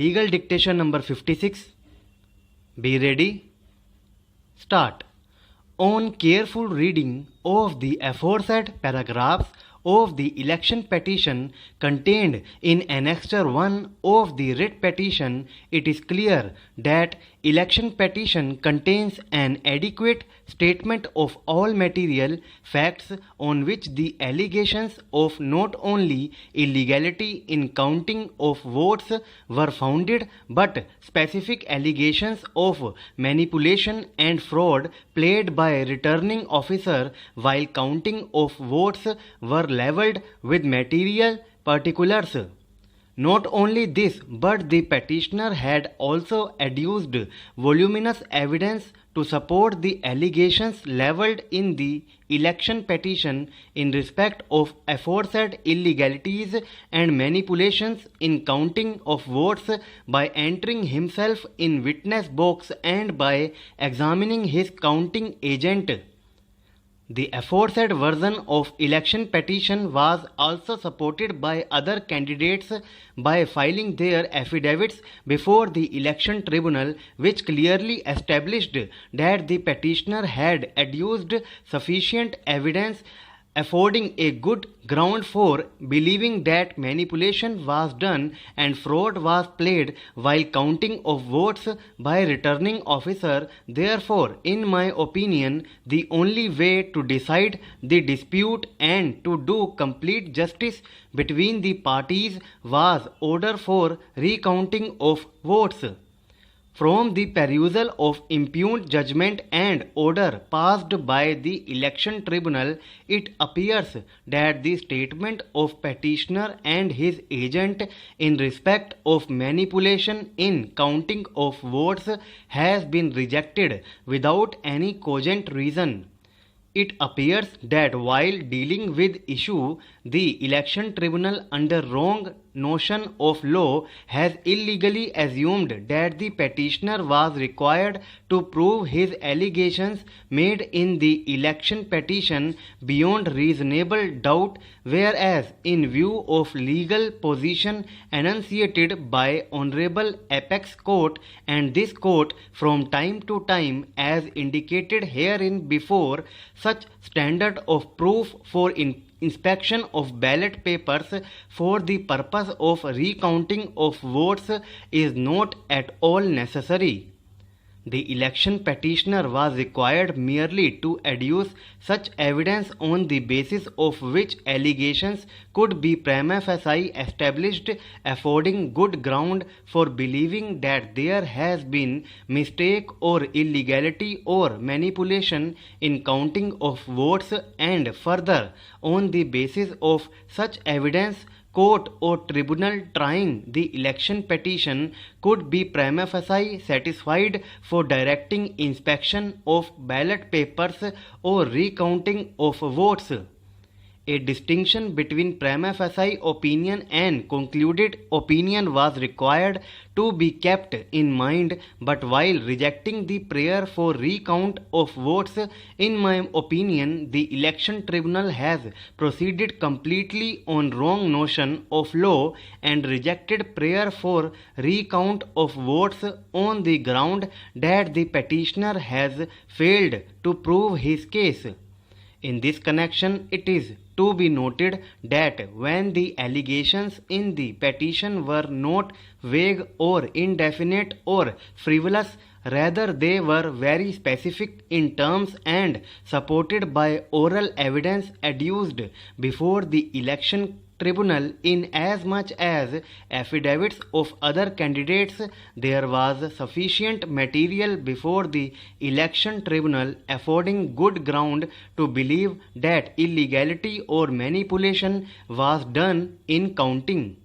Legal dictation number 56. Be ready. Start. On careful reading of the aforesaid paragraphs of the election petition contained in Annexure 1 of the writ petition, it is clear that election petition contains an adequate statement of all material facts on which the allegations of not only illegality in counting of votes were founded, but specific allegations of manipulation and fraud played by returning officer while counting of votes were levelled with material particulars. Not only this, but the petitioner had also adduced voluminous evidence to support the allegations levelled in the election petition in respect of aforesaid illegalities and manipulations in counting of votes by entering himself in witness box and by examining his counting agent. The aforesaid version of election petition was also supported by other candidates by filing their affidavits before the election tribunal, which clearly established that the petitioner had adduced sufficient evidence affording a good ground for believing that manipulation was done and fraud was played while counting of votes by returning officer. Therefore, in my opinion, the only way to decide the dispute and to do complete justice between the parties was order for recounting of votes. From the perusal of impugned judgment and order passed by the election tribunal, it appears that the statement of petitioner and his agent in respect of manipulation in counting of votes has been rejected without any cogent reason. It appears that while dealing with issue, the election tribunal under wrong notion of law has illegally assumed that the petitioner was required to prove his allegations made in the election petition beyond reasonable doubt, whereas in view of legal position enunciated by Honorable Apex Court and this court from time to time as indicated herein before, such standard of proof for inspection of ballot papers for the purpose of recounting of votes is not at all necessary. The election petitioner was required merely to adduce such evidence on the basis of which allegations could be prima facie established, affording good ground for believing that there has been mistake or illegality or manipulation in counting of votes, and further, on the basis of such evidence, court or tribunal trying the election petition could be prima facie satisfied for directing inspection of ballot papers or recounting of votes. A distinction between prima facie opinion and concluded opinion was required to be kept in mind, but while rejecting the prayer for recount of votes, in my opinion, the election tribunal has proceeded completely on wrong notion of law and rejected prayer for recount of votes on the ground that the petitioner has failed to prove his case. In this connection, it is to be noted that when the allegations in the petition were not vague or indefinite or frivolous, rather they were very specific in terms and supported by oral evidence adduced before the election tribunal. In as much as affidavits of other candidates, there was sufficient material before the election tribunal affording good ground to believe that illegality or manipulation was done in counting.